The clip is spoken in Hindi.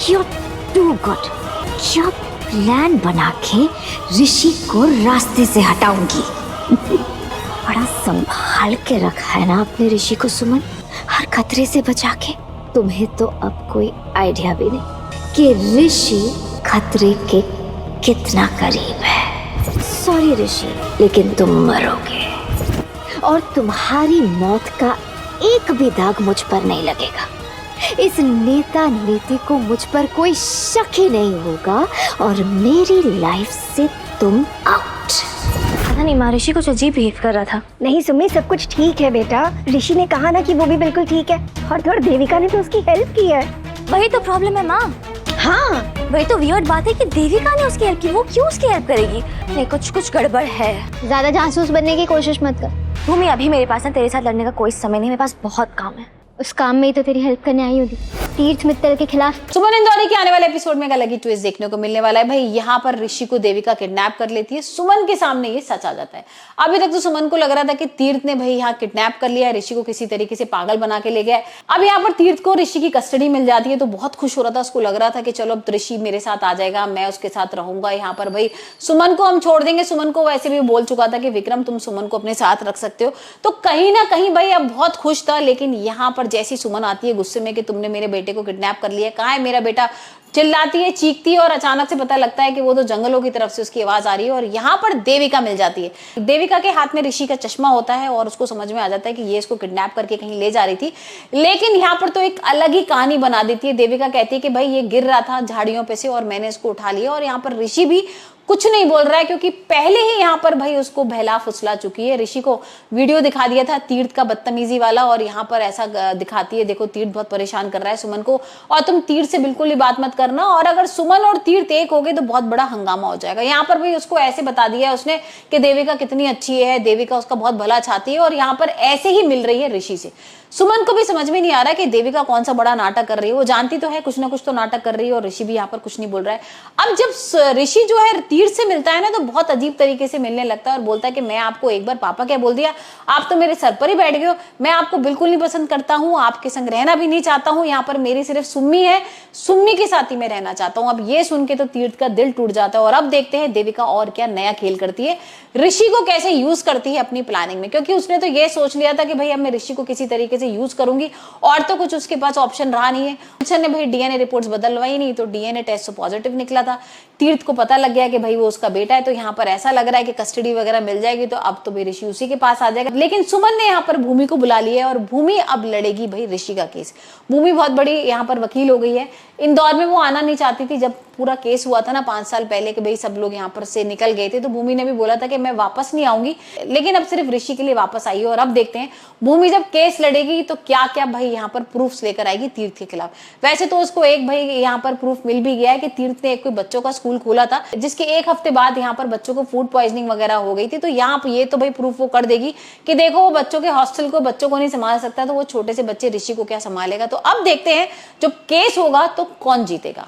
You're too good. क्या प्लान बना के ऋषि को रास्ते से हटाऊंगी। बड़ा संभाल के रखा है ना अपने ऋषि को सुमन, हर खतरे से बचा के। तुम्हें तो अब कोई आइडिया भी नहीं कि ऋषि खतरे के कितना करीब है। सॉरी ऋषि, लेकिन तुम मरोगे और तुम्हारी मौत का एक भी दाग मुझ पर नहीं लगेगा। इस नेता नीति को मुझ पर कोई शक ही नहीं होगा और मेरी लाइफ से तुम आउट। पता नहीं माँ, ऋषि कुछ अजीब बिहेव कर रहा था। नहीं सुमी, सब कुछ ठीक है बेटा। ऋषि ने कहा ना कि वो भी बिल्कुल ठीक है, और थोड़ा देविका ने तो उसकी हेल्प की है। वही तो प्रॉब्लम है माँ। हाँ, वही तो वियर्ड बात है कि देविका ने उसकी हेल्प की, वो क्यों उसकी हेल्प करेगी? नहीं, कुछ गड़बड़ है। ज्यादा जासूस बनने की कोशिश मत कर। भूमि, अभी मेरे पास ना तेरे साथ लड़ने का कोई समय नहीं, मेरे पास बहुत काम है। उस काम में ही तो तेरी हेल्प करने आई होगी, तीर्थ मित्तल के खिलाफ। सुमन इंदौरी के आने वाले एपिसोड में एक अलग ही ट्विस्ट देखने को मिलने वाला है। भाई यहाँ पर ऋषि को देविका किडनैप कर लेती है, सुमन के सामने ये सच आ जाता है। अभी तक तो सुमन को लग रहा था कि तीर्थ ने भाई यहाँ किडनैप कर लिया है, ऋषि को किसी तरीके से पागल बना के ले गया है। अब यहाँ पर तीर्थ को ऋषि की कस्टडी मिल जाती है तो बहुत खुश हो रहा था। उसको लग रहा था कि चलो अब ऋषि मेरे साथ आ जाएगा, मैं उसके साथ रहूंगा। यहाँ पर भाई सुमन को हम छोड़ देंगे। सुमन को वैसे भी बोल चुका था कि विक्रम तुम सुमन को अपने साथ रख सकते हो, तो कहीं ना कहीं भाई अब बहुत खुश था। लेकिन यहाँ पर जैसी सुमन आती है गुस्से में कि तुमने मेरे बेटे को किडनैप कर लिया, कहाँ है मेरा बेटा, चिल्लाती है, चीखती है और अचानक से पता लगता है कि वो तो जंगलों की तरफ से उसकी आवाज आ रही है और यहाँ पर देविका मिल जाती है। देविका के हाथ में ऋषि का चश्मा होता है और उसको समझ में आ जाता है कि ये इसको किडनैप करके कहीं ले जा रही थी। लेकिन यहाँ पर तो एक अलग ही कहानी बना देती है। देविका कहती है कि भाई ये गिर रहा था झाड़ियों पे से और मैंने इसको उठा लिया। और यहाँ पर ऋषि भी कुछ नहीं बोल रहा है क्योंकि पहले ही यहाँ पर भाई उसको बहला फुसला चुकी है। ऋषि को वीडियो दिखा दिया था तीर्थ का बदतमीजी वाला और यहाँ पर ऐसा दिखाती है, देखो तीर्थ बहुत परेशान कर रहा है सुमन को और तुम तीर्थ से बिल्कुल ही बात मत करना, और अगर सुमन और तीर्थ एक हो गए तो बहुत बड़ा हंगामा हो जाएगा। यहाँ पर भाई उसको ऐसे बता दिया है उसने कि देविका कितनी अच्छी है, देविका उसका बहुत भला चाहती है और यहाँ पर ऐसे ही मिल रही है ऋषि से। सुमन को भी समझ में नहीं आ रहा है कि देविका कौन सा बड़ा नाटक कर रही है। वो जानती तो है कुछ ना कुछ तो नाटक कर रही है और ऋषि भी यहाँ पर कुछ नहीं बोल रहा है। अब जब ऋषि जो है तीर्थ से मिलता है ना तो बहुत अजीब तरीके से मिलने लगता है और बोलता है कि मैं आपको एक बार पापा क्या बोल दिया, आप तो मेरे सर पर ही बैठ गए हो, मैं आपको बिल्कुल नहीं पसंद करता हूँ, आपके संग रहना भी नहीं चाहता हूँ, यहाँ पर मेरी सिर्फ सुम्मी है, सुम्मी के साथ ही मैं रहना चाहता हूँ। अब ये सुन के तो तीर्थ का दिल टूट जाता है। और अब देखते हैं देविका और क्या नया खेल करती है, ऋषि को कैसे यूज करती है अपनी प्लानिंग में, क्योंकि उसने तो ये सोच लिया था कि भाई अब मैं ऋषि को किसी तरीके से यूज करूंगी और तो कुछ उसके पास ऑप्शन रहा नहीं है। ने भाई डीएनए रिपोर्ट्स बदलवाई नहीं तो डीएनए टेस्ट तो पॉजिटिव निकला था। तीर्थ को पता लग गया कि भाई वो उसका बेटा है, तो यहाँ पर ऐसा लग रहा है कि कस्टडी वगैरह मिल जाएगी तो अब तो भाई ऋषि उसी के पास आ जाएगा। लेकिन सुमन ने यहाँ पर भूमि को बुला लिया है और भूमि अब लड़ेगी भाई ऋषि का केस। भूमि बहुत बड़ी यहाँ पर वकील हो गई है। इंदौर में वो आना नहीं चाहती थी जब पूरा केस हुआ था ना 5 साल पहले कि भाई सब लोग यहाँ पर से निकल गए थे, तो भूमि ने भी बोला था कि मैं वापस नहीं आऊंगी, लेकिन अब सिर्फ ऋषि के लिए वापस आई है। और अब देखते हैं भूमि जब केस लड़ेगी तो क्या क्या भाई यहाँ पर प्रूफ्स लेकर आएगी तीर्थ के खिलाफ। वैसे तो उसको एक भाई यहाँ पर प्रूफ मिल भी गया है कि तीर्थ ने एक कोई बच्चों का स्कूल खोला था जिसके 1 हफ्ते बाद यहाँ पर बच्चों को फूड पॉइजनिंग वगैरह हो गई थी, तो यहाँ पर ये तो भाई प्रूफ वो कर देगी कि देखो वो बच्चों के हॉस्टल को बच्चों को नहीं संभाल सकता तो वो छोटे से बच्चे ऋषि को क्या संभालेगा। तो अब देखते हैं जब केस होगा तो कौन जीतेगा।